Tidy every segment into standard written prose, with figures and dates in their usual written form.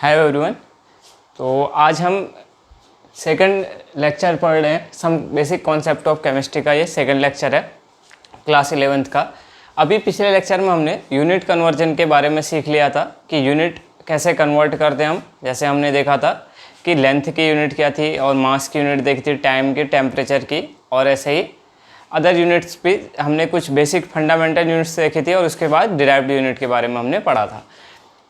Hi everyone. तो आज हम सेकंड लेक्चर पढ़ रहे हैं, some basic concept of chemistry का। ये सेकंड लेक्चर है क्लास 11th का। अभी पिछले लेक्चर में हमने यूनिट कन्वर्जन के बारे में सीख लिया था कि यूनिट कैसे कन्वर्ट करते हैं हम। जैसे हमने देखा था कि लेंथ की यूनिट क्या थी और मास की यूनिट देखी थी, टाइम की, टेम्परेचर की, और ऐसे ही अदर यूनिट्स भी हमने कुछ बेसिक फंडामेंटल यूनिट्स देखी थी और उसके बाद डिराइव्ड यूनिट के बारे में हमने पढ़ा था।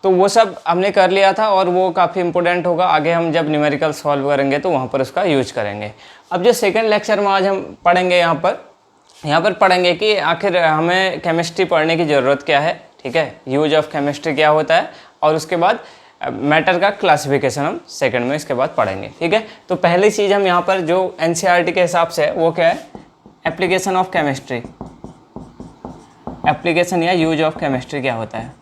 तो वो सब हमने कर लिया था और वो काफ़ी इंपॉर्टेंट होगा। आगे हम जब न्यूमेरिकल सॉल्व करेंगे तो वहाँ पर उसका यूज करेंगे। अब जो सेकंड लेक्चर में आज हम पढ़ेंगे, यहाँ पर पढ़ेंगे कि आखिर हमें केमिस्ट्री पढ़ने की ज़रूरत क्या है, ठीक है, यूज ऑफ केमिस्ट्री क्या होता है, और उसके बाद मैटर का क्लासिफिकेशन हम सेकंड में इसके बाद पढ़ेंगे, ठीक है। तो पहली चीज़ हम यहाँ पर जो NCERT के हिसाब से है वो क्या है, एप्लीकेशन ऑफ केमिस्ट्री। एप्लीकेशन या यूज ऑफ केमिस्ट्री क्या होता है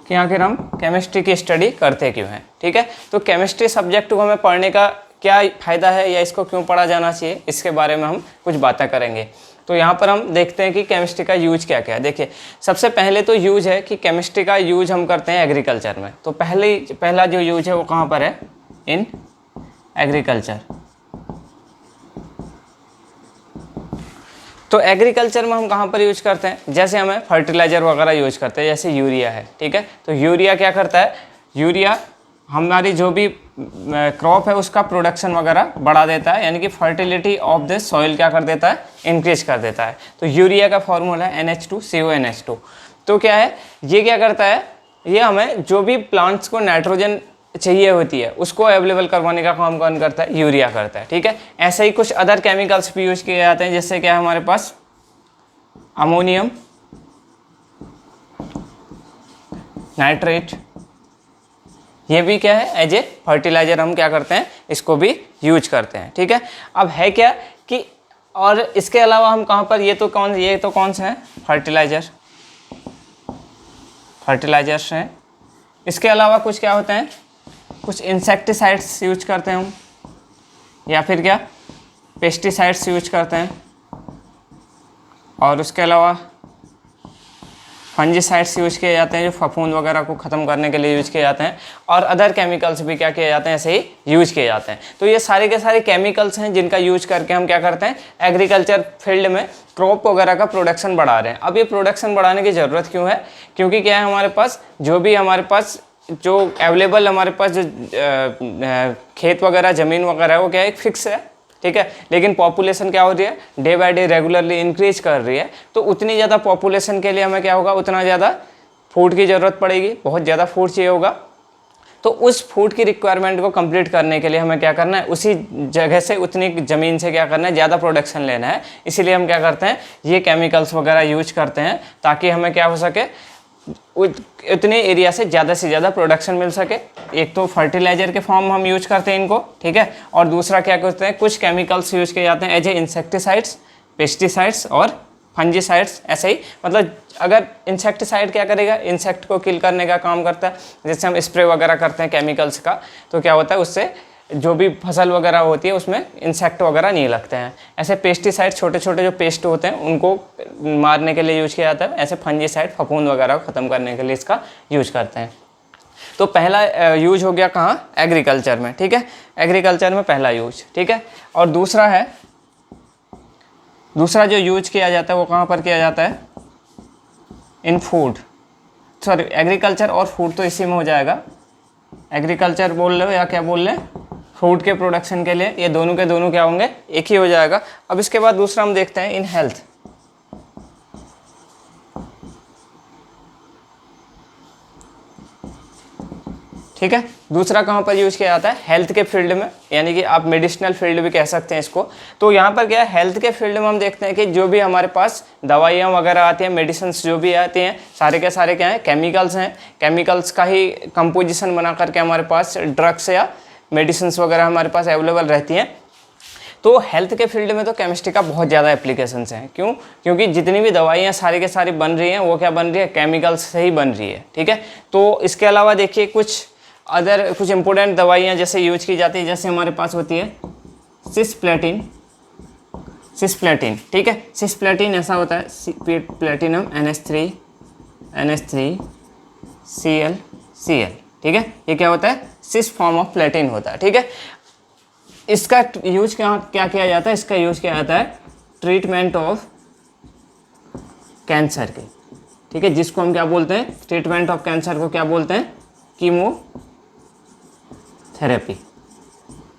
कि आखिर हम केमिस्ट्री की स्टडी करते क्यों हैं, ठीक है। तो केमिस्ट्री सब्जेक्ट को हमें पढ़ने का क्या फ़ायदा है या इसको क्यों पढ़ा जाना चाहिए, इसके बारे में हम कुछ बातें करेंगे। तो यहाँ पर हम देखते हैं कि केमिस्ट्री का यूज क्या क्या है। देखिए, सबसे पहले तो यूज है कि केमिस्ट्री का यूज हम करते हैं एग्रीकल्चर में। तो पहला जो यूज है वो कहाँ पर है, इन एग्रीकल्चर। तो एग्रीकल्चर में हम कहाँ पर यूज करते हैं, जैसे हमें फर्टिलाइज़र वगैरह यूज करते हैं, जैसे यूरिया है, ठीक है। तो यूरिया क्या करता है, यूरिया हमारी जो भी क्रॉप है उसका प्रोडक्शन वगैरह बढ़ा देता है, यानी कि फर्टिलिटी ऑफ द सॉइल क्या कर देता है, इंक्रीज कर देता है। तो यूरिया का फॉर्मूला है NH2CONH2। तो क्या है, ये क्या करता है, ये हमें जो भी प्लांट्स को नाइट्रोजन चाहिए होती है उसको अवेलेबल करवाने का काम कौन करता है, यूरिया करता है, ठीक है। ऐसे ही कुछ अदर केमिकल्स भी यूज किए जाते हैं, जैसे क्या है हमारे पास अमोनियम नाइट्रेट, ये भी क्या है, एज ए फर्टिलाइजर हम क्या करते हैं, इसको भी यूज करते हैं, ठीक है। अब है क्या कि और इसके अलावा हम कहाँ पर, ये तो कौन सा है, फर्टिलाइजर्स हैं। इसके अलावा कुछ क्या होते हैं, कुछ इंसेक्टिसाइड्स यूज करते हैं हम, या फिर क्या पेस्टिसाइड्स यूज करते हैं, और उसके अलावा फंजीसाइड्स यूज किए जाते हैं जो फफूंद वगैरह को ख़त्म करने के लिए यूज किए जाते हैं, और अदर केमिकल्स भी क्या किए जाते हैं, ऐसे ही यूज किए जाते हैं। तो ये सारे के सारे केमिकल्स हैं जिनका यूज करके हम क्या करते हैं, एग्रीकल्चर फील्ड में क्रॉप वगैरह का प्रोडक्शन बढ़ा रहे हैं। अब ये प्रोडक्शन बढ़ाने की ज़रूरत क्यों है, क्योंकि क्या है, हमारे पास जो अवेलेबल हमारे पास जो खेत वगैरह ज़मीन वगैरह है वो क्या है, एक फिक्स है, ठीक है। लेकिन पॉपुलेशन क्या हो रही है, day by day regularly increase कर रही है। तो उतनी ज़्यादा पॉपुलेशन के लिए हमें क्या होगा, उतना ज़्यादा फूड की ज़रूरत पड़ेगी, बहुत ज़्यादा फूड चाहिए होगा। तो उस फूड की रिक्वायरमेंट को कंप्लीट करने के लिए हमें क्या करना है, उसी जगह से उतनी ज़मीन से क्या करना है, ज़्यादा प्रोडक्शन लेना है। इसीलिए हम क्या करते हैं, ये केमिकल्स वगैरह यूज करते हैं ताकि हमें क्या हो सके, उतने एरिया से ज़्यादा प्रोडक्शन मिल सके। एक तो फर्टिलाइजर के फॉर्म हम यूज करते हैं इनको, ठीक है, और दूसरा क्या करते हैं, कुछ केमिकल्स यूज किए जाते हैं एज ए इंसेक्टिसाइड्स, पेस्टिसाइड्स और फंजीसाइड्स। ऐसे ही मतलब अगर इंसेक्टिसाइड क्या करेगा, इंसेक्ट को किल करने का काम करता है। जैसे हम स्प्रे वगैरह करते हैं केमिकल्स का, तो क्या होता है, उससे जो भी फसल वगैरह होती है उसमें इंसेक्ट वगैरह नहीं लगते हैं। ऐसे पेस्टिसाइड, छोटे छोटे जो पेस्ट होते हैं उनको मारने के लिए यूज किया जाता है। ऐसे फंजीसाइड, फफूंद वगैरह को ख़त्म करने के लिए इसका यूज करते हैं। तो पहला यूज हो गया कहाँ, एग्रीकल्चर में, ठीक है, एग्रीकल्चर में पहला यूज, ठीक है। और दूसरा जो यूज किया जाता है वो कहाँ पर किया जाता है, इन फूड, सॉरी एग्रीकल्चर और फूड तो इसी में हो जाएगा। एग्रीकल्चर बोल रहे हो या क्या बोल रहे हैं, फूड के प्रोडक्शन के लिए, ये दोनों के दोनों क्या होंगे, एक ही हो जाएगा। अब इसके बाद दूसरा हम देखते हैं इन हेल्थ। ठीक है, दूसरा कहाँ पर यूज किया जाता है, हेल्थ के फील्ड में, यानी कि आप मेडिसिनल फील्ड भी कह सकते हैं इसको। तो यहाँ पर क्या है, हेल्थ के फील्ड में हम देखते हैं कि जो भी हमारे पास दवाइयाँ वगैरह आती हैं, मेडिसिन जो भी आती हैं, सारे के सारे क्या हैं, केमिकल्स हैं। केमिकल्स का ही कंपोजिशन बना करके हमारे पास ड्रग्स या मेडिसिन वगैरह हमारे पास अवेलेबल रहती हैं। तो हेल्थ के फील्ड में तो केमिस्ट्री का बहुत ज़्यादा एप्लीकेशंस हैं। क्यों, क्योंकि जितनी भी दवाइयाँ सारी के सारी बन रही हैं वो क्या बन रही है, केमिकल्स से ही बन रही है, ठीक है। तो इसके अलावा देखिए कुछ इंपॉर्टेंट दवाइयाँ जैसे यूज की जाती है, जैसे हमारे पास होती है सिस्प्लेटिन, ठीक है। सिस्प्लेटिन ऐसा होता है, प्लेटिनम NH3 ClCl, ठीक है। ये क्या होता है, सिस फॉर्म ऑफ प्लेटिन होता है, ठीक है। इसका यूज क्या क्या किया जाता है, इसका यूज किया जाता है ट्रीटमेंट ऑफ कैंसर के, ठीक है, जिसको हम क्या बोलते हैं, ट्रीटमेंट ऑफ कैंसर को क्या बोलते हैं, कीमोथेरेपी,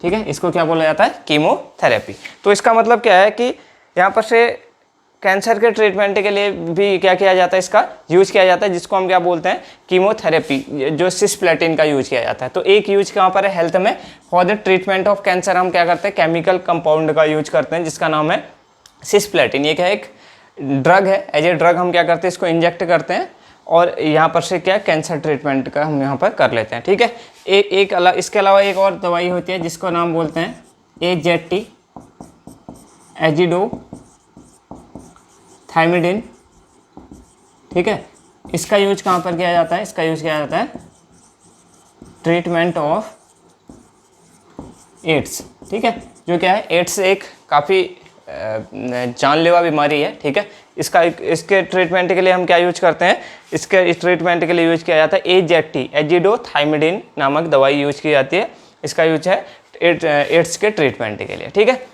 ठीक है। इसको क्या बोला जाता है, कीमोथेरेपी। तो इसका मतलब क्या है कि यहाँ पर से कैंसर के ट्रीटमेंट के लिए भी क्या किया जाता है, इसका यूज किया जाता है, जिसको हम क्या बोलते हैं, कीमोथेरेपी, जो सिस्प्लेटिन का यूज किया जाता है। तो एक यूज कहाँ पर है, हेल्थ में, for the treatment of cancer हम क्या करते हैं, केमिकल कंपाउंड का यूज करते हैं, जिसका नाम है सिस्प्लेटिन। ये क्या है, एक ड्रग है, एज ए ड्रग हम क्या करते हैं, इसको इंजेक्ट करते हैं और यहाँ पर से क्या कैंसर ट्रीटमेंट का हम यहाँ पर कर लेते हैं, ठीक है। एक इसके अलावा एक और दवाई होती है जिसको नाम बोलते हैं AZT, एजिडो थाइमिडिन, ठीक है। इसका यूज कहाँ पर किया जाता है, इसका यूज किया जाता है ट्रीटमेंट ऑफ एड्स, ठीक है। जो क्या है, एड्स एक काफ़ी जानलेवा बीमारी है, ठीक है। इसके ट्रीटमेंट के लिए हम क्या यूज करते हैं, इसके ट्रीटमेंट के लिए यूज किया जाता है AZT, एजिडोथाइमिडिन नामक दवाई यूज की जाती है। इसका यूज है एड्स के ट्रीटमेंट के लिए, ठीक है।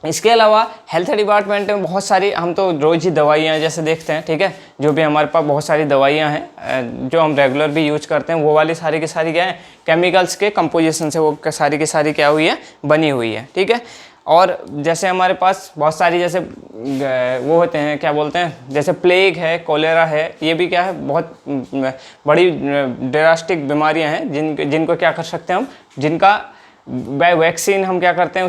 इसके अलावा हेल्थ डिपार्टमेंट में बहुत सारी, हम तो रोज़ ही दवाइयाँ जैसे देखते हैं, ठीक है, जो भी हमारे पास बहुत सारी दवाइयाँ हैं जो हम रेगुलर भी यूज करते हैं, वो वाली सारी की सारी क्या है, केमिकल्स के कंपोजिशन से वो सारी की सारी क्या हुई है, बनी हुई है, ठीक है। और जैसे हमारे पास बहुत सारी जैसे वो होते हैं, क्या बोलते हैं, जैसे प्लेग है, कोलेरा है, ये भी क्या है, बहुत बड़ी ड्रास्टिक बीमारियां हैं जिनको क्या कर सकते हैं हम, जिनका बाय वैक्सीन हम क्या करते हैं,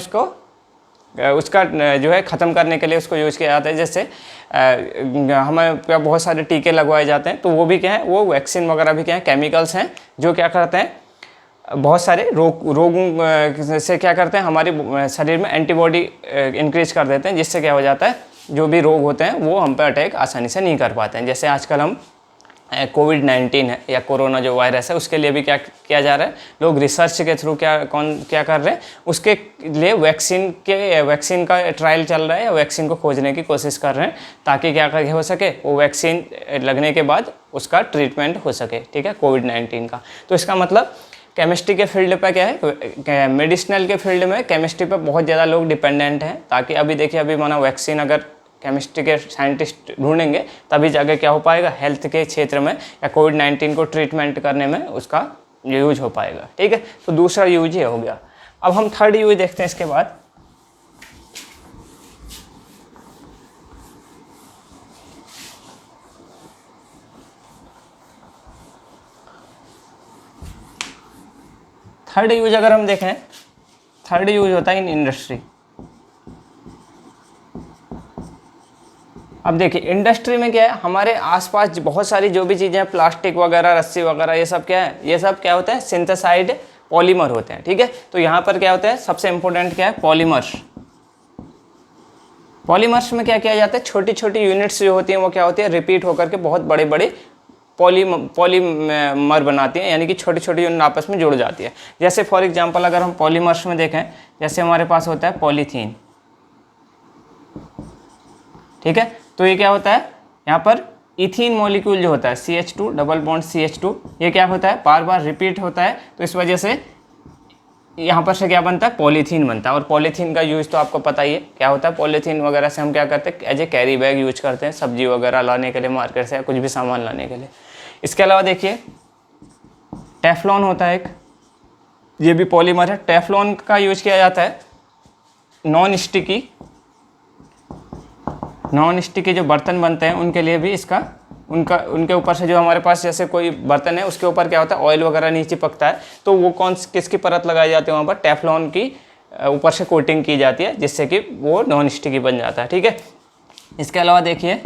उसका जो है ख़त्म करने के लिए उसको यूज़ किया जाता है। जैसे हमें क्या बहुत सारे टीके लगवाए जाते हैं, तो वो भी क्या है, वो वैक्सीन वगैरह भी क्या है, केमिकल्स हैं जो क्या करते हैं, बहुत सारे रोगों से क्या करते हैं, हमारे शरीर में एंटीबॉडी इंक्रीज कर देते हैं, जिससे क्या हो जाता है, जो भी रोग होते हैं वो हम पे अटैक आसानी से नहीं कर पाते हैं। जैसे आजकल हम कोविड-19 है या कोरोना जो वायरस है, उसके लिए भी क्या किया जा रहा है, लोग रिसर्च के थ्रू क्या कर रहे हैं, उसके लिए वैक्सीन का ट्रायल चल रहा है, या वैक्सीन को खोजने की कोशिश कर रहे हैं, ताकि क्या हो सके, वो वैक्सीन लगने के बाद उसका ट्रीटमेंट हो सके, ठीक है, कोविड-19 का। तो इसका मतलब केमिस्ट्री के फील्ड पर क्या है, मेडिसिनल के फील्ड में केमिस्ट्री पर बहुत ज़्यादा लोग डिपेंडेंट हैं, ताकि अभी देखिए, अभी माना वैक्सीन अगर केमिस्ट्री के साइंटिस्ट ढूंढेंगे तभी जाके क्या हो पाएगा, हेल्थ के क्षेत्र में या कोविड-19 को ट्रीटमेंट करने में उसका यूज हो पाएगा, ठीक है। तो दूसरा यूज ये हो गया। अब हम थर्ड यूज देखते हैं इसके बाद। थर्ड यूज अगर हम देखें, थर्ड यूज होता है इन इंडस्ट्री। अब देखिए, इंडस्ट्री में क्या है, हमारे आसपास बहुत सारी जो भी चीज़ें हैं, प्लास्टिक वगैरह, रस्सी वगैरह, ये सब क्या है, ये सब क्या होता है, सिंथेसाइड पॉलीमर होते हैं, ठीक है। तो यहाँ पर क्या होता है, सबसे इंपॉर्टेंट क्या है, पॉलीमर्स। पॉलीमर्स में क्या किया जाता है, छोटी छोटी यूनिट्स जो होती हैं वो क्या होती है, रिपीट होकर के बहुत बड़े बड़े पॉलीमर बनाती हैं, यानी कि छोटी छोटी यूनिट आपस में जुड़ जाती है। जैसे फॉर एग्जांपल अगर हम पॉलीमर्स में देखें, जैसे हमारे पास होता है पॉलीथीन, ठीक है। तो ये क्या होता है, यहाँ पर इथीन मॉलिक्यूल जो होता है CH2 डबल बॉन्ड CH2, ये क्या होता है, बार बार रिपीट होता है, तो इस वजह से यहाँ पर से क्या बनता है, पॉलीथीन बनता है। और पॉलीथीन का यूज़ तो आपको पता ही है, क्या होता है, पॉलीथीन वगैरह से हम क्या करते हैं, as a carry bag use करते हैं, सब्जी वगैरह लाने के लिए मार्केट से, या कुछ भी सामान लाने के लिए। इसके अलावा देखिए, टेफ्लॉन होता है एक, ये भी पॉलीमर है। टेफ्लॉन का यूज किया जाता है नॉन स्टिकी जो बर्तन बनते हैं उनके लिए भी, उनके ऊपर से जो हमारे पास जैसे कोई बर्तन है उसके ऊपर क्या होता है, ऑयल वगैरह नहीं चिपकता है, तो वो किसकी परत लगाई जाती है, वहाँ पर टेफ्लॉन की ऊपर से कोटिंग की जाती है, जिससे कि वो नॉन स्टिकी बन जाता है, ठीक है। इसके अलावा देखिए,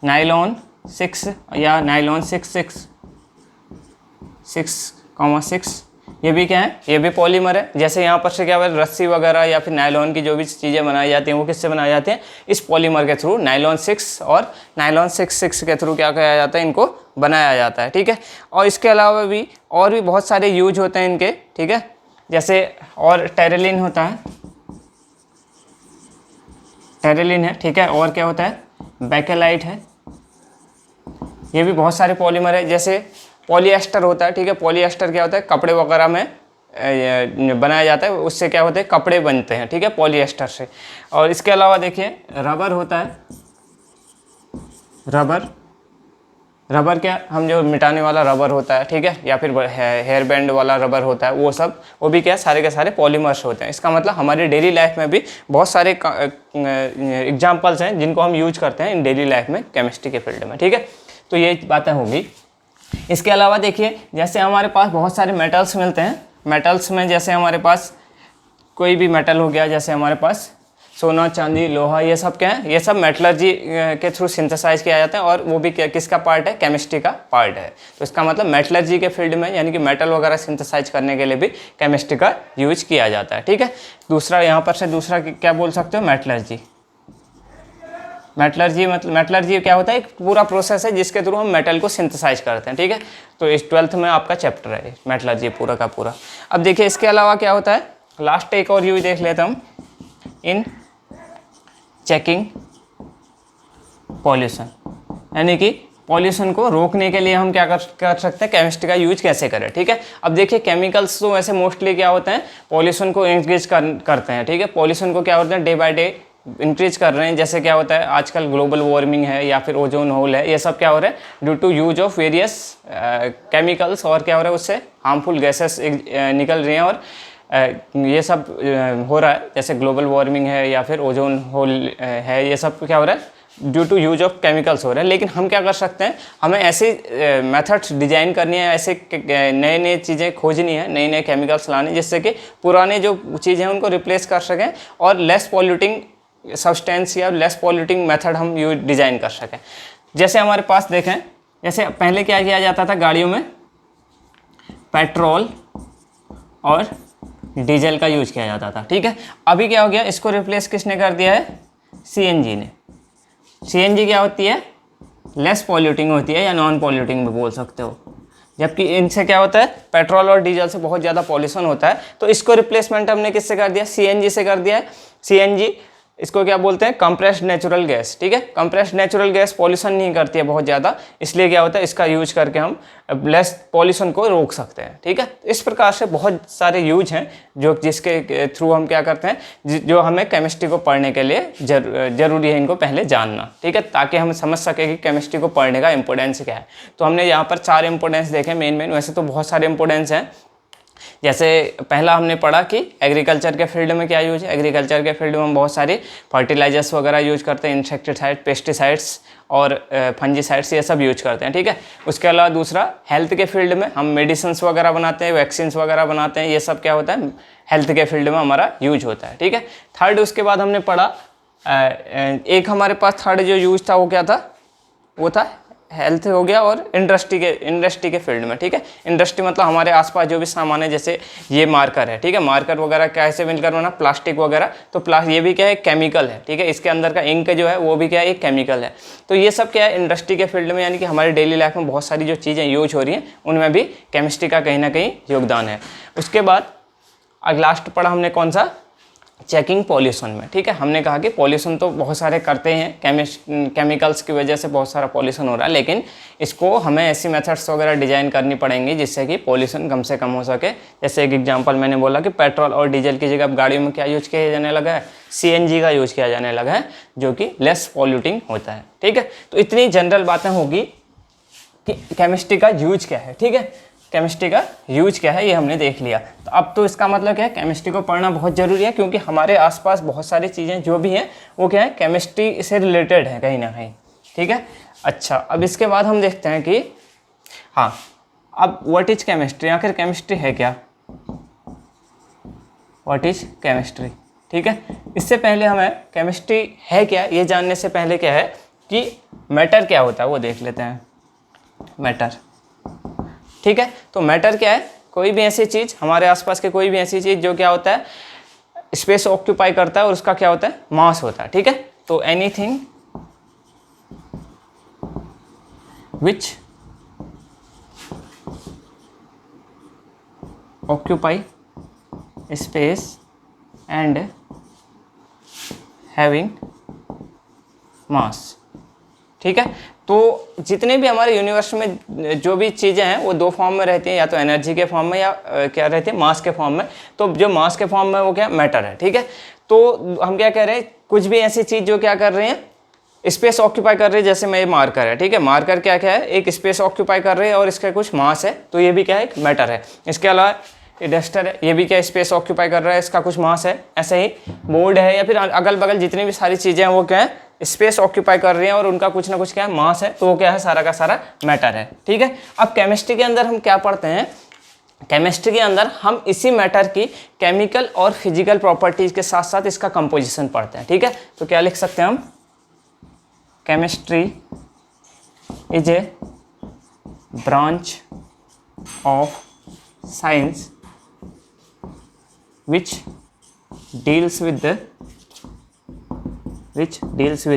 नाइलॉन 6 या नाइलॉन 6,6, ये भी क्या है, ये भी पॉलीमर है। जैसे यहाँ पर से क्या है, रस्सी वगैरह या फिर नायलॉन की जो भी चीज़ें बनाई जाती हैं वो किससे बनाई जाती हैं, इस पॉलीमर के थ्रू, नायलॉन 6 और नायलॉन 6 के थ्रू क्या किया जाता है, इनको बनाया जाता है, ठीक है। और इसके अलावा भी और भी बहुत सारे यूज होते हैं इनके, ठीक है। जैसे और टेरेलिन होता है, टेरेलिन है, ठीक है। और क्या होता है, बेकेलाइट है, ये भी बहुत सारे पॉलीमर है, जैसे पॉलीएस्टर होता है, ठीक है। पॉलीएस्टर क्या होता है, कपड़े वगैरह में बनाया जाता है, उससे क्या होते हैं, कपड़े बनते हैं, ठीक है, पॉलीएस्टर से। और इसके अलावा देखिए रबर होता है, रबर क्या, हम जो मिटाने वाला रबर होता है, ठीक है, या फिर हेयर बैंड वाला रबर होता है, वो भी क्या सारे के सारे पॉलीमर्स होते हैं। इसका मतलब हमारी डेली लाइफ में भी बहुत सारे एग्जांपल्स हैं जिनको हम यूज करते हैं इन डेली लाइफ में केमिस्ट्री के फील्ड में, ठीक है। तो ये बातें होगी। इसके अलावा देखिए जैसे हमारे पास बहुत सारे मेटल्स मिलते हैं, मेटल्स में जैसे हमारे पास कोई भी मेटल हो गया, जैसे हमारे पास सोना, चांदी, लोहा, ये सब क्या है, ये सब मेटलर्जी के थ्रू सिंथेसाइज किया जाता है, और वो भी किसका पार्ट है, केमिस्ट्री का पार्ट है। तो इसका मतलब मेटलर्जी के फील्ड में यानी कि मेटल वगैरह सिंथेसाइज करने के लिए भी केमिस्ट्री का यूज किया जाता है, ठीक है। दूसरा यहाँ पर से दूसरा क्या बोल सकते हो, मेटलर्जी। मेटलर्जी मतलब मेटलर्जी क्या होता है, एक पूरा प्रोसेस है जिसके थ्रू हम मेटल को सिंथेसाइज करते हैं, ठीक है। तो इस 12th में आपका चैप्टर है मेटलर्जी पूरा का पूरा। अब देखिए इसके अलावा क्या होता है, लास्ट एक और यूज देख लेते हैं हम, इन चेकिंग पॉल्यूशन, यानी कि पॉल्यूशन को रोकने के लिए हम क्या कर सकते हैं, केमिस्ट्री का यूज कैसे करें, ठीक है। अब देखिए केमिकल्स तो वैसे मोस्टली क्या होते हैं, पॉल्यूशन को इंक्रीज करते हैं, ठीक है। पॉल्यूशन को क्या होता है, डे बाय डे इंक्रीज कर रहे हैं। जैसे क्या होता है आजकल ग्लोबल वार्मिंग है या फिर ओजोन होल है, ये सब क्या हो रहा है due to use of various chemicals, और क्या हो रहा है उससे हार्मफुल गैसेस निकल रही हैं, और ये सब हो रहा है। जैसे ग्लोबल वार्मिंग है या फिर ओजोन होल है, ये सब क्या हो रहा है due to use of chemicals हो रहा है। लेकिन हम क्या कर सकते हैं, हमें ऐसी मेथड्स डिजाइन करनी है, ऐसे नए नए चीज़ें खोजनी है, नए नए केमिकल्स लाने जिससे कि पुराने जो चीज़ें हैं उनको रिप्लेस कर सकें, और लेस पॉल्यूटिंग सब्सटेंस या लेस पॉल्यूटिंग मेथड हम डिज़ाइन कर सकें। जैसे हमारे पास देखें, जैसे पहले क्या किया जाता था, गाड़ियों में पेट्रोल और डीजल का यूज किया जाता था, ठीक है। अभी क्या हो गया, इसको रिप्लेस किसने कर दिया है, सीएनजी ने। सीएनजी क्या होती है, लेस पॉल्यूटिंग होती है, या नॉन पॉल्यूटिंग भी बोल सकते हो। जबकि इनसे क्या होता है, पेट्रोल और डीजल से बहुत ज़्यादा पॉल्यूशन होता है। तो इसको रिप्लेसमेंट हमने किससे कर दिया, सीएनजी से कर दिया है। सीएनजी इसको क्या बोलते हैं, कंप्रेस्ड नेचुरल गैस, ठीक है। कंप्रेस्ड नेचुरल गैस पॉल्यूशन नहीं करती है बहुत ज़्यादा, इसलिए क्या होता है इसका यूज करके हम लेस पॉल्यूशन को रोक सकते हैं, ठीक है। इस प्रकार से बहुत सारे यूज हैं जो जिसके थ्रू हम क्या करते हैं, जो हमें केमिस्ट्री को पढ़ने के लिए जरूरी है इनको पहले जानना, ठीक है, ताकि हम समझ सकें कि केमिस्ट्री को पढ़ने का इंपॉर्टेंस क्या है। तो हमने यहाँ पर 4 इंपॉर्टेंस देखे मेन, वैसे तो बहुत सारे इंपॉर्टेंस हैं। जैसे पहला हमने पढ़ा कि एग्रीकल्चर के फील्ड में क्या यूज है, एग्रीकल्चर के फील्ड में हम बहुत सारे फर्टिलाइजर्स वगैरह यूज करते हैं, इंसेक्टिसाइड, पेस्टिसाइड्स और फंजीसाइड्स, ये सब यूज करते हैं, ठीक है। उसके अलावा दूसरा हेल्थ के फील्ड में हम मेडिसिन वगैरह बनाते हैं, वैक्सीन वगैरह बनाते हैं, ये सब क्या होता है हेल्थ के फील्ड में हमारा यूज होता है, ठीक है। थर्ड उसके बाद हमने पढ़ा एक हमारे पास थर्ड जो यूज था वो क्या था, वो था हेल्थ हो गया और इंडस्ट्री के फील्ड में, ठीक है। इंडस्ट्री मतलब हमारे आसपास जो भी सामान है, जैसे ये मार्कर है, ठीक है, मार्कर वगैरह कैसे मिलकर बना, प्लास्टिक वगैरह, तो ये भी क्या है केमिकल है, ठीक है। इसके अंदर का इंक जो है वो भी क्या है एक केमिकल है। तो ये सब क्या है इंडस्ट्री के फील्ड में, यानी कि हमारी डेली लाइफ में बहुत सारी जो चीज़ें यूज हो रही हैं उनमें भी केमिस्ट्री का कहीं ना कहीं योगदान है। उसके बाद आज लास्ट पढ़ा हमने कौन सा, चेकिंग पॉल्यूशन में, ठीक है। हमने कहा कि पॉल्यूशन तो बहुत सारे करते हैं, केमिकल्स की वजह से बहुत सारा पॉल्यूशन हो रहा है, लेकिन इसको हमें ऐसी मेथड्स वगैरह डिजाइन करनी पड़ेंगी जिससे कि पॉल्यूशन कम से कम हो सके। जैसे एक एग्जांपल मैंने बोला कि पेट्रोल और डीजल की जगह अब गाड़ियों में क्या यूज किया जाने लगा है, सीएनजी का यूज किया जाने लगा है, जो कि लेस पॉल्यूटिंग होता है, ठीक है। तो इतनी जनरल बातें होगी कि केमिस्ट्री का यूज क्या है, ठीक है, केमिस्ट्री का यूज क्या है ये हमने देख लिया। तो अब तो इसका मतलब क्या है, केमिस्ट्री को पढ़ना बहुत ज़रूरी है, क्योंकि हमारे आसपास बहुत सारी चीज़ें जो भी हैं वो क्या है केमिस्ट्री से रिलेटेड है कहीं ना कहीं, ठीक है। अच्छा, अब इसके बाद हम देखते हैं कि हाँ, अब व्हाट इज केमिस्ट्री, आखिर केमिस्ट्री है क्या, व्हाट इज केमिस्ट्री, ठीक है। इससे पहले हमें केमिस्ट्री है क्या ये जानने से पहले क्या है कि मैटर क्या होता है वो देख लेते हैं। मैटर, ठीक है। तो मैटर क्या है, कोई भी ऐसी चीज़, हमारे आसपास के कोई भी ऐसी चीज़ जो क्या होता है स्पेस ऑक्यूपाई करता है और उसका क्या होता है मास होता है, ठीक है। तो anything which occupy space and having mass, ठीक है। तो जितने भी हमारे यूनिवर्स में जो भी चीज़ें हैं वो दो फॉर्म में रहती हैं, या तो एनर्जी के फॉर्म में या क्या रहती है, मास के फॉर्म में। तो जो मास के फॉर्म में वो क्या, मैटर है, ठीक है। तो हम क्या कह रहे हैं, कुछ भी ऐसी चीज़ जो क्या कर रही है, स्पेस ऑक्यूपाई कर रही है, जैसे मैं ये मार्कर है, ठीक है, मार्कर क्या क्या है, एक स्पेस ऑक्यूपाई कर रही है और इसका कुछ मास है, तो ये भी क्या है, एक मैटर है। इसके अलावा ये डस्टर है, ये भी क्या स्पेस ऑक्यूपाई कर रहा है, इसका कुछ मास है। ऐसे ही बोर्ड है या फिर अगल बगल जितनी भी सारी चीज़ें हैं वो क्या है, स्पेस ऑक्यूपाई कर रही हैं और उनका कुछ ना कुछ क्या है, मास है, तो वो क्या है, सारा का सारा मैटर है, ठीक है। अब केमिस्ट्री के अंदर हम क्या पढ़ते हैं, केमिस्ट्री के अंदर हम इसी मैटर की केमिकल और फिजिकल प्रॉपर्टीज के साथ साथ इसका कंपोजिशन पढ़ते हैं, ठीक है। तो क्या लिख सकते हैं हम, chemistry is a branch of science which deals with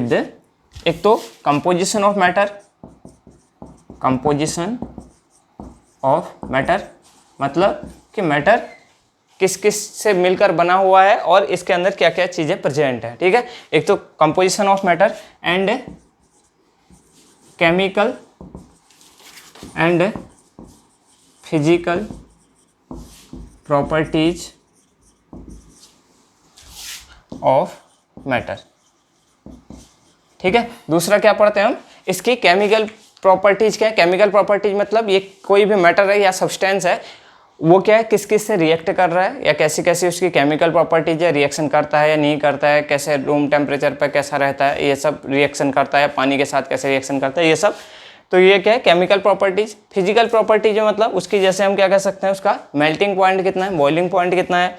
the एक तो composition of matter, composition of matter मतलब कि मैटर किस किस से मिलकर बना हुआ है और इसके अंदर क्या क्या चीज़ें प्रेजेंट है, ठीक है। एक तो composition of matter and chemical and physical properties of matter, ठीक है। दूसरा क्या पढ़ते हैं हम, इसकी केमिकल प्रॉपर्टीज क्या है, केमिकल प्रॉपर्टीज मतलब ये कोई भी मैटर है या सब्सटेंस है, वो क्या है, किस किस से रिएक्ट कर रहा है या कैसी कैसी उसकी केमिकल प्रॉपर्टीज है, रिएक्शन करता है या नहीं करता है, कैसे रूम टेम्परेचर पर कैसा रहता है, ये सब रिएक्शन करता है, पानी के साथ कैसे रिएक्शन करता है, ये सब। तो ये क्या है, केमिकल प्रॉपर्टीज। फिजिकल प्रॉपर्टीज मतलब उसकी जैसे हम क्या कह सकते हैं, उसका मेल्टिंग पॉइंट कितना है, बॉइलिंग पॉइंट कितना है,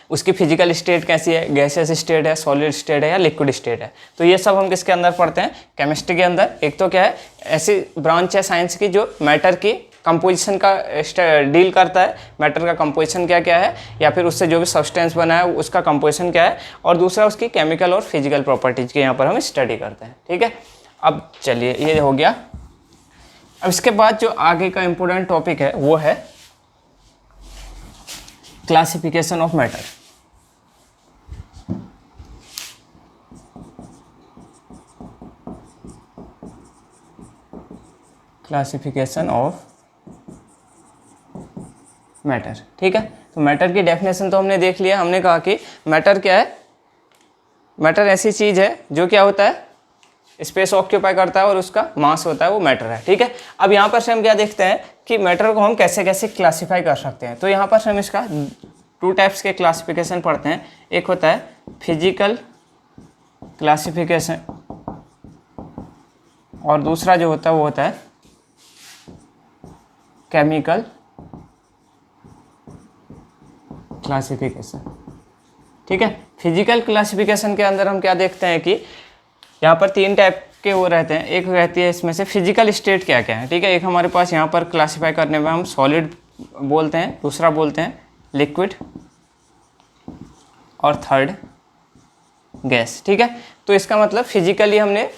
उसकी फिजिकल स्टेट कैसी है, गैसियस स्टेट है, सॉलिड स्टेट है या लिक्विड स्टेट है। तो ये सब हम किसके अंदर पढ़ते हैं, केमिस्ट्री के अंदर। एक तो क्या है, ऐसी ब्रांच है साइंस की जो मैटर की कंपोजिशन का डील करता है, मैटर का कंपोजिशन क्या क्या है या फिर उससे जो भी सब्सटेंस बना है उसका कंपोजिशन क्या है, और दूसरा उसकी केमिकल और फिजिकल प्रॉपर्टीज की यहाँ पर हम स्टडी करते हैं, ठीक है। अब चलिए ये हो गया। अब इसके बाद जो आगे का इम्पोर्टेंट टॉपिक है वो है classification of matter. Classification of matter, ठीक है। तो मैटर की डेफिनेशन तो हमने देख लिया। हमने कहा कि मैटर क्या है, मैटर ऐसी चीज़ है जो क्या होता है, स्पेस ऑक्यूपाई करता है और उसका मास होता है, वो मैटर है, ठीक है। अब यहाँ पर से हम क्या देखते हैं कि मैटर को हम कैसे कैसे क्लासीफाई कर सकते हैं। तो यहाँ पर से हम इसका टू टाइप्स के क्लासिफिकेशन पढ़ते हैं। एक होता है फिजिकल क्लासिफिकेशन और दूसरा जो होता है वो होता है केमिकल क्लासिफिकेशन, ठीक है। फिजिकल क्लासिफिकेशन के अंदर हम क्या देखते हैं कि यहाँ पर तीन टाइप के वो रहते हैं। एक रहती है इसमें से फिजिकल स्टेट क्या क्या है, ठीक है। एक हमारे पास यहाँ पर क्लासिफाई करने में हम सॉलिड बोलते हैं, दूसरा बोलते हैं लिक्विड और थर्ड गैस, ठीक है। तो इसका मतलब फिजिकली हमने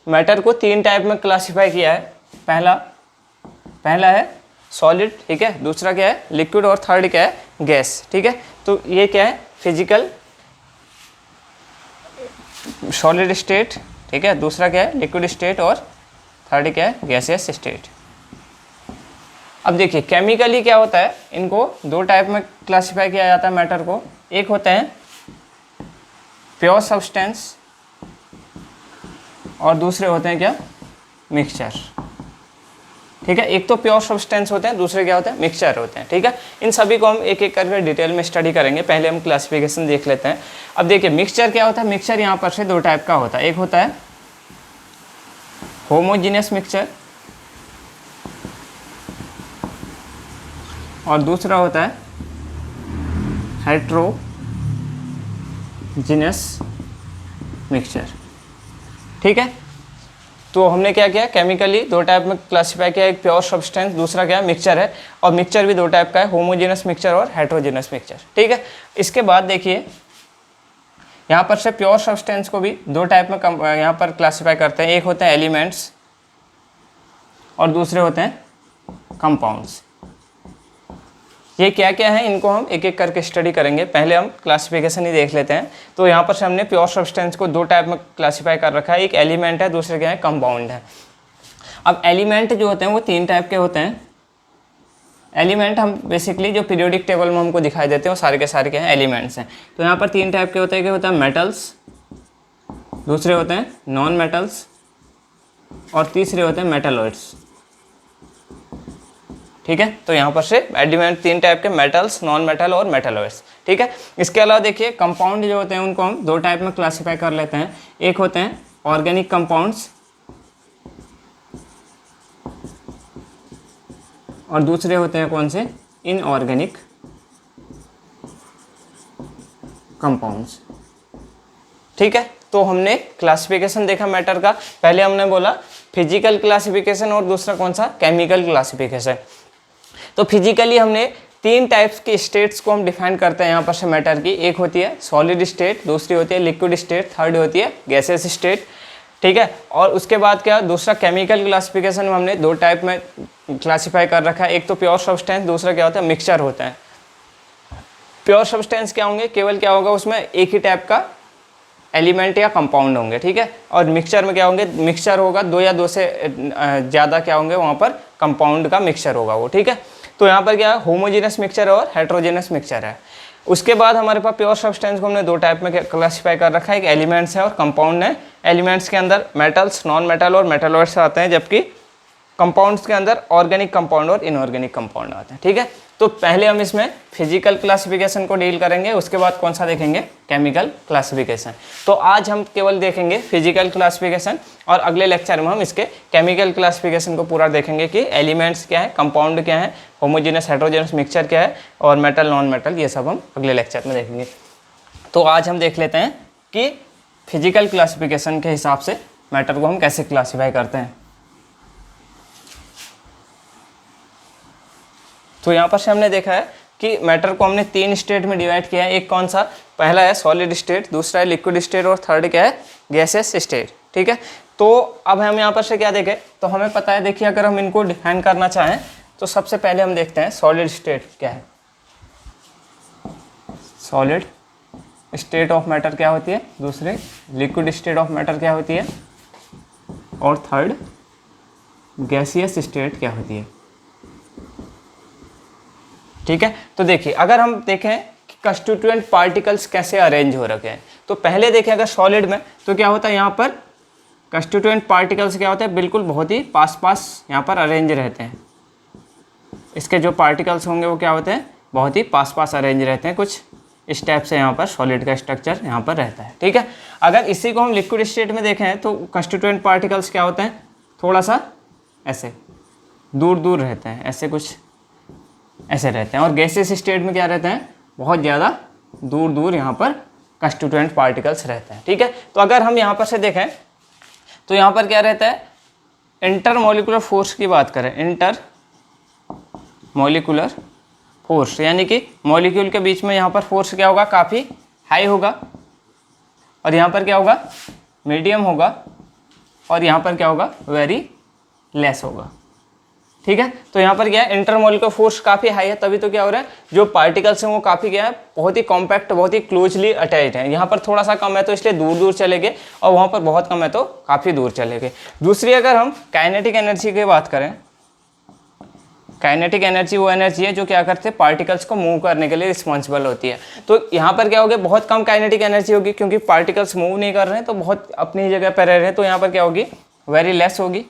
मैटर को तीन टाइप में क्लासिफाई किया है। पहला है सॉलिड, ठीक है, दूसरा क्या है लिक्विड और थर्ड क्या है गैस, ठीक है। तो ये क्या है फिजिकल सॉलिड स्टेट, ठीक है, दूसरा क्या है लिक्विड स्टेट और थर्ड क्या है गैसियस स्टेट। अब देखिए केमिकली क्या होता है, इनको दो टाइप में क्लासिफाई किया जाता है मैटर को। एक होते हैं प्योर सब्सटेंस और दूसरे होते हैं क्या मिक्सचर, ठीक है। एक तो प्योर सब्सटेंस होते हैं, दूसरे क्या होते हैं मिक्सचर होते हैं, ठीक है। इन सभी को हम एक एक करके डिटेल में स्टडी करेंगे। पहले हम क्लासिफिकेशन देख लेते हैं। अब देखिए मिक्सचर क्या होता है, मिक्सचर यहाँ पर से दो टाइप का होता है। एक होता है होमोजीनियस मिक्सचर और दूसरा होता है हेट्रोजीनियस मिक्सचर, ठीक है। तो हमने क्या किया, केमिकली दो टाइप में क्लासिफाई किया, एक प्योर सब्सटेंस, दूसरा क्या है मिक्सचर है। और मिक्सचर भी दो टाइप का है, होमोजेनस मिक्सचर और हेट्रोजेनस मिक्सचर, ठीक है। इसके बाद देखिए यहाँ पर से प्योर सब्सटेंस को भी दो टाइप में यहाँ पर क्लासिफाई करते हैं। एक होते हैं एलिमेंट्स और दूसरे होते हैं कंपाउंड्स, ये क्या क्या है इनको हम एक एक करके स्टडी करेंगे। पहले हम क्लासिफिकेशन ही देख लेते हैं। तो यहाँ पर से हमने प्योर सब्सटेंस को दो टाइप में क्लासीफाई कर रखा है, एक एलिमेंट है, दूसरे क्या है कंपाउंड है। अब एलिमेंट जो होते हैं वो तीन टाइप के होते हैं। एलिमेंट हम बेसिकली जो पीरियोडिक टेबल में हमको दिखाई देते हैं वो सारे के सारे क्या हैं एलिमेंट्स हैं। तो यहाँ पर तीन टाइप के होते हैं, क्या होता है मेटल्स, दूसरे होते हैं नॉन मेटल्स और तीसरे होते हैं मेटलॉइड्स। ठीक है, तो यहाँ पर से एलिमेंट तीन टाइप के मेटल्स, नॉन मेटल और मेटलॉइड्स। ठीक है, इसके अलावा देखिए कंपाउंड जो होते हैं उनको हम दो टाइप में क्लासीफाई कर लेते हैं। एक होते हैं ऑर्गेनिक कंपाउंड्स और दूसरे होते हैं कौन से, इनऑर्गेनिक कंपाउंड्स। ठीक है, तो हमने क्लासिफिकेशन देखा मैटर का। पहले हमने बोला फिजिकल क्लासिफिकेशन और दूसरा कौन सा, केमिकल क्लासिफिकेशन। तो फिजिकली हमने तीन टाइप्स के स्टेट्स को हम डिफाइन करते हैं यहाँ पर से मैटर की। एक होती है सॉलिड स्टेट, दूसरी होती है लिक्विड स्टेट, थर्ड होती है गैसेस स्टेट। ठीक है, और उसके बाद क्या, दूसरा केमिकल क्लासिफिकेशन में हमने दो टाइप में क्लासीफाई कर रखा है। एक तो प्योर सब्सटेंस, दूसरा क्या होता है मिक्सचर होता है। प्योर सब्सटेंस क्या होंगे, केवल क्या होगा उसमें एक ही टाइप का एलिमेंट या कंपाउंड होंगे। ठीक है, और मिक्सचर में क्या होंगे, मिक्सचर होगा दो या दो से ज़्यादा क्या होंगे वहाँ पर कंपाउंड का मिक्सचर होगा वो। ठीक है, तो यहाँ पर क्या है होमोजेनस मिक्सचर और हेट्रोजेनस मिक्सचर है। उसके बाद हमारे पास प्योर सब्सटेंस को हमने दो टाइप में क्लासीफाई कर रखा है, एक एलिमेंट्स है और कंपाउंड है। एलिमेंट्स के अंदर मेटल्स, नॉन मेटल और मेटलॉइड्स आते हैं, जबकि कंपाउंड्स के अंदर ऑर्गेनिक कंपाउंड और इनऑर्गेनिक कंपाउंड आते हैं। ठीक है, तो पहले हम इसमें फिजिकल क्लासिफिकेशन को डील करेंगे, उसके बाद कौन सा देखेंगे, केमिकल क्लासिफिकेशन। तो आज हम केवल देखेंगे फिजिकल क्लासिफिकेशन और अगले लेक्चर में हम इसके केमिकल क्लासिफिकेशन को पूरा देखेंगे कि एलिमेंट्स क्या है, कंपाउंड क्या है, होमोजेनस हेट्रोजेनस मिक्सचर क्या है और मेटल नॉन मेटल, ये सब हम अगले लेक्चर में देखेंगे। तो आज हम देख लेते हैं कि फिजिकल क्लासिफिकेशन के हिसाब से मैटर को हम कैसे क्लासीफाई करते हैं। तो यहाँ पर से हमने देखा है कि मैटर को हमने तीन स्टेट में डिवाइड किया है। एक कौन सा, पहला है सॉलिड स्टेट, दूसरा है लिक्विड स्टेट और थर्ड क्या है गैसेस स्टेट। ठीक है, तो अब हम यहाँ पर से क्या देखें, तो हमें पता है, देखिए अगर हम इनको डिफाइन करना चाहें तो सबसे पहले हम देखते हैं सॉलिड स्टेट क्या है। सॉलिड स्टेट ऑफ मैटर क्या होती है, दूसरे लिक्विड स्टेट ऑफ मैटर क्या होती है और थर्ड गैसियस स्टेट क्या होती है। ठीक है, तो देखिए अगर हम देखें कि कंस्टिट्यूएंट पार्टिकल्स कैसे अरेंज हो रखे हैं, तो पहले देखें अगर सॉलिड में तो क्या होता है, यहाँ पर कंस्टिट्यूएंट पार्टिकल्स क्या होते हैं, बिल्कुल बहुत ही पास पास यहाँ पर अरेंज रहते हैं। इसके जो पार्टिकल्स होंगे वो क्या होते हैं, बहुत ही पास पास अरेंज रहते हैं। कुछ इस टाइप से यहाँ पर सॉलिड का स्ट्रक्चर यहाँ पर रहता है। ठीक है, अगर इसी को हम लिक्विड स्टेट में देखें तो कंस्टिट्यूएंट पार्टिकल्स क्या होते हैं, थोड़ा सा ऐसे दूर दूर रहते हैं, ऐसे कुछ ऐसे रहते हैं। और गैसियस स्टेट में क्या रहते हैं, बहुत ज़्यादा दूर दूर यहाँ पर कंस्टिट्यूएंट पार्टिकल्स रहते हैं। ठीक है, तो अगर हम यहाँ पर से देखें तो यहाँ पर क्या रहता है, इंटरमोलिकुलर फोर्स की बात करें, इंटर मॉलिक्यूलर फोर्स, यानी कि मॉलिक्यूल के बीच में यहाँ पर फोर्स क्या होगा, काफ़ी हाई होगा, और यहाँ पर क्या होगा, मीडियम होगा, और यहाँ पर क्या होगा, वेरी लेस होगा। ठीक है, तो यहाँ पर क्या है, इंटरमोलिकुलर फोर्स काफ़ी हाई है, तभी तो क्या हो रहा है, जो पार्टिकल्स हैं वो काफ़ी क्या है, बहुत ही कॉम्पैक्ट, बहुत ही क्लोजली अटैच्ड है। यहाँ पर थोड़ा सा कम है तो इसलिए दूर दूर चले गए, और वहाँ पर बहुत कम है तो काफ़ी दूर चले गए। दूसरी अगर हम काइनेटिक एनर्जी की बात करें, काइनेटिक एनर्जी वो एनर्जी है जो क्या करते हैं, पार्टिकल्स को मूव करने के लिए रिस्पॉन्सिबल होती है। तो यहाँ पर क्या होगा, बहुत कम काइनेटिक एनर्जी होगी, क्योंकि पार्टिकल्स मूव नहीं कर रहे हैं तो बहुत अपनी जगह पर रह रहे हैं। तो यहाँ पर क्या होगी, वेरी लेस होगी,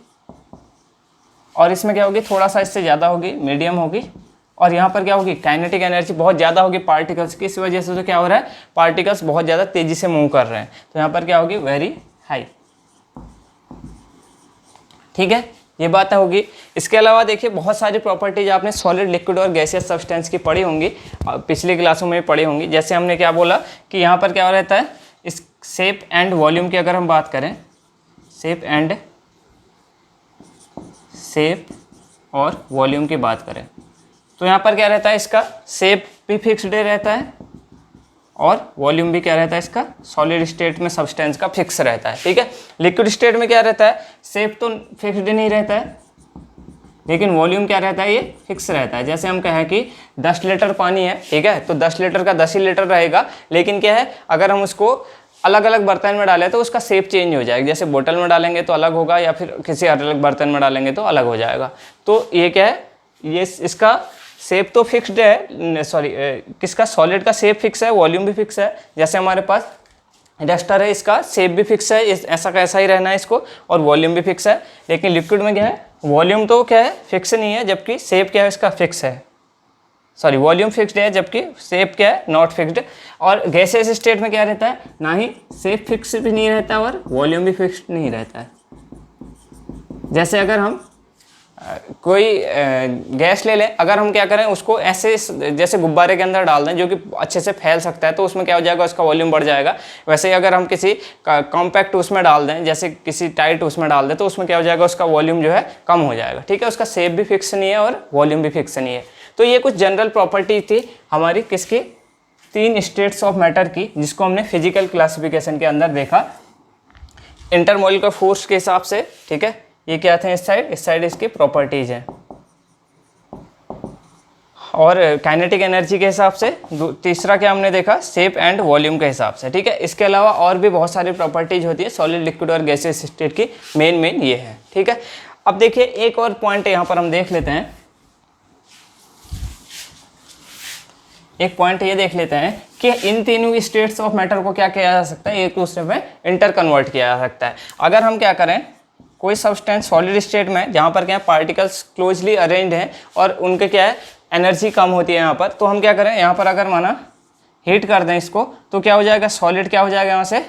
और इसमें क्या होगी, थोड़ा सा इससे ज़्यादा होगी, मीडियम होगी, और यहाँ पर क्या होगी, काइनेटिक एनर्जी बहुत ज़्यादा होगी पार्टिकल्स की। इस वजह से तो क्या हो रहा है, पार्टिकल्स बहुत ज़्यादा तेज़ी से मूव कर रहे हैं, तो यहाँ पर क्या होगी, वेरी हाई। ठीक है, ये बात होगी। इसके अलावा देखिए बहुत सारी प्रॉपर्टीज आपने सॉलिड, लिक्विड और गैसियस सब्सटेंस की पढ़ी होंगी, पिछली क्लासों में पढ़ी होंगी। जैसे हमने क्या बोला कि यहाँ पर क्या रहता है, इस शेप एंड वॉल्यूम की अगर हम बात करें, शेप और वॉल्यूम की बात करें, तो यहाँ पर क्या रहता है, इसका शेप भी फिक्स्ड रहता है और वॉल्यूम भी क्या रहता है इसका, सॉलिड स्टेट में सब्सटेंस का फिक्स रहता है। ठीक है, लिक्विड स्टेट में क्या रहता है, शेप तो फिक्स्ड नहीं रहता है, लेकिन वॉल्यूम क्या रहता है, ये फिक्स रहता है। जैसे हम कहें कि 10 लीटर पानी है, ठीक है, तो 10 लीटर का 10 ही लीटर रहेगा, लेकिन क्या है अगर हम उसको अलग अलग बर्तन में डालें तो उसका शेप चेंज हो जाएगा। जैसे बोतल में डालेंगे तो अलग होगा, या फिर किसी अलग बर्तन में डालेंगे तो अलग हो जाएगा। तो ये क्या है, ये इसका शेप तो फिक्स्ड है, सॉरी किसका, सॉलिड का शेप फिक्स है, वॉल्यूम भी फिक्स है। जैसे हमारे पास डस्टर है, इसका शेप भी फिक्स है, ऐसा का ऐसा ही रहना है इसको, और वॉल्यूम भी फिक्स है। लेकिन लिक्विड में क्या है, वॉल्यूम तो क्या है फिक्स नहीं है, जबकि शेप क्या है इसका फिक्स है, सॉरी वॉल्यूम फिक्स्ड है जबकि शेप क्या है नॉट फिक्स्ड। और गैसेस स्टेट में क्या रहता है, ना ही शेप फिक्स भी नहीं रहता और वॉल्यूम भी फिक्स्ड नहीं रहता है। जैसे अगर हम कोई गैस ले लें, अगर हम क्या करें उसको ऐसे जैसे गुब्बारे के अंदर डाल दें जो कि अच्छे से फैल सकता है, तो उसमें क्या हो जाएगा, उसका वॉल्यूम बढ़ जाएगा। वैसे ही अगर हम किसी कॉम्पैक्ट उसमें डाल दें, जैसे किसी टाइट उसमें डाल दें, तो उसमें क्या हो जाएगा, उसका वॉल्यूम जो है कम हो जाएगा। ठीक है, उसका शेप भी फिक्स नहीं है और वॉल्यूम भी फिक्स नहीं है। तो ये कुछ जनरल प्रॉपर्टी थी हमारी किसकी, 3 स्टेट्स ऑफ मैटर की, जिसको हमने फिजिकल क्लासिफिकेशन के अंदर देखा इंटरमोलिकुलर फोर्स के हिसाब से। ठीक है, ये क्या थे, इस साइड इसकी प्रॉपर्टीज हैं, और काइनेटिक एनर्जी के हिसाब से तीसरा क्या हमने देखा, शेप एंड वॉल्यूम के हिसाब से। ठीक है, इसके अलावा और भी बहुत सारी प्रॉपर्टीज होती है सॉलिड, लिक्विड और गैसियस स्टेट की, मेन ये है। ठीक है, अब देखिए एक और पॉइंट यहाँ पर हम देख लेते हैं, एक पॉइंट ये देख लेते हैं कि इन तीनों स्टेट्स ऑफ मैटर को क्या किया जा सकता है, एक दूसरे में इंटर कन्वर्ट किया जा सकता है। अगर हम क्या करें, कोई सब्सटेंस सॉलिड स्टेट में जहाँ पर क्या है पार्टिकल्स क्लोजली अरेंज्ड हैं और उनके क्या है एनर्जी कम होती है यहाँ पर, तो हम क्या करें, यहाँ पर अगर माना हीट कर दें इसको, तो क्या हो जाएगा, सॉलिड क्या हो जाएगा, यहाँ से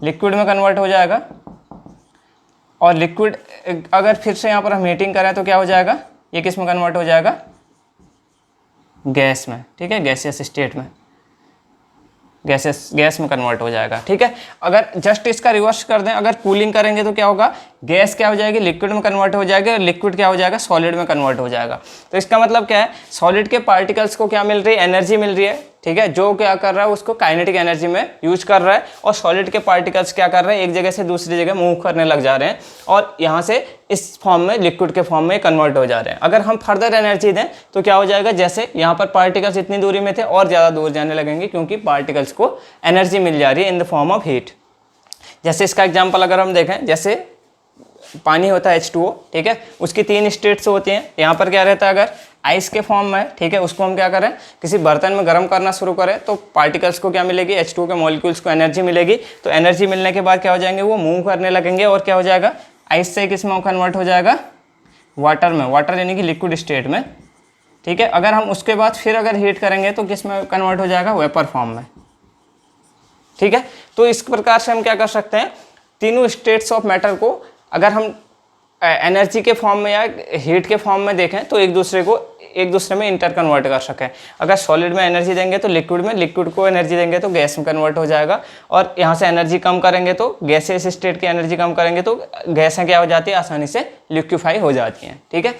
लिक्विड में कन्वर्ट हो जाएगा। और लिक्विड अगर फिर से यहाँ पर हम हीटिंग करें तो क्या हो जाएगा, ये किस में कन्वर्ट हो जाएगा, गैस में। ठीक है, गैसियस स्टेट में, गैस में कन्वर्ट हो जाएगा। ठीक है, अगर जस्ट इसका रिवर्स कर दें, अगर कूलिंग करेंगे तो क्या होगा, गैस क्या हो जाएगी, लिक्विड में कन्वर्ट हो जाएगी, और लिक्विड क्या हो जाएगा, सॉलिड में कन्वर्ट हो जाएगा। तो इसका मतलब क्या है, सॉलिड के पार्टिकल्स को क्या मिल रही है, एनर्जी मिल रही है। ठीक है, जो क्या कर रहा है उसको काइनेटिक एनर्जी में यूज कर रहा है, और सॉलिड के पार्टिकल्स क्या कर रहे हैं, एक जगह से दूसरी जगह मूव करने लग जा रहे हैं, और यहाँ से इस फॉर्म में, लिक्विड के फॉर्म में कन्वर्ट हो जा रहे हैं। अगर हम फर्दर एनर्जी दें तो क्या हो जाएगा, जैसे यहाँ पर पार्टिकल्स इतनी दूरी में थे और ज़्यादा दूर जाने लगेंगे, क्योंकि पार्टिकल्स को एनर्जी मिल जा रही है in the form of heat. जैसे इसका एग्जाम्पल अगर हम देखें, जैसे पानी होता है H2O, ठीक है, उसकी 3 स्टेट्स होती हैं। यहाँ पर क्या रहता है, अगर आइस के फॉर्म में, ठीक है, उसको हम क्या करें, किसी बर्तन में गर्म करना शुरू करें तो पार्टिकल्स को क्या मिलेगी, H2O के मॉलिक्यूल्स को एनर्जी मिलेगी। तो एनर्जी मिलने के बाद क्या हो जाएंगे, वो मूव करने लगेंगे, और क्या हो जाएगा, आइस से किस में कन्वर्ट हो जाएगा, वाटर में, वाटर यानी कि लिक्विड स्टेट में। ठीक है, अगर हम उसके बाद फिर अगर हीट करेंगे तो किस में कन्वर्ट हो जाएगा, वेपर फॉर्म में। ठीक है, तो इस प्रकार से हम क्या कर सकते हैं, तीनों स्टेट्स ऑफ मैटर को अगर हम एनर्जी के फॉर्म में या हीट के फॉर्म में देखें तो एक दूसरे में इंटर कन्वर्ट कर सकें। अगर सॉलिड में एनर्जी देंगे तो लिक्विड में, लिक्विड को एनर्जी देंगे तो गैस में कन्वर्ट हो जाएगा, और यहाँ से एनर्जी कम करेंगे तो गैसियस स्टेट की एनर्जी कम करेंगे तो गैसें क्या हो जाती है, आसानी से लिक्विफाई हो जाती हैं। ठीक है,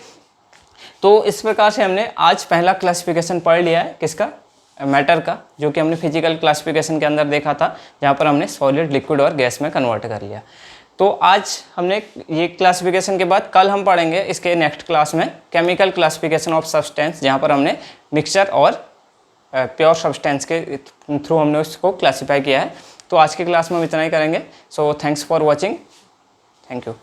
तो इस प्रकार से हमने आज पहला क्लासिफिकेशन पढ़ लिया है, किसका, मैटर का, जो कि हमने फिजिकल क्लासिफिकेशन के अंदर देखा था, जहाँ पर हमने सॉलिड, लिक्विड और गैस में कन्वर्ट कर लिया। तो आज हमने ये क्लासिफिकेशन के बाद कल हम पढ़ेंगे इसके नेक्स्ट क्लास में केमिकल क्लासिफिकेशन ऑफ सब्सटेंस, जहाँ पर हमने मिक्सचर और प्योर सब्सटेंस के थ्रू हमने उसको क्लासीफाई किया है। तो आज की क्लास में हम इतना ही करेंगे। So thanks for watching, thank you.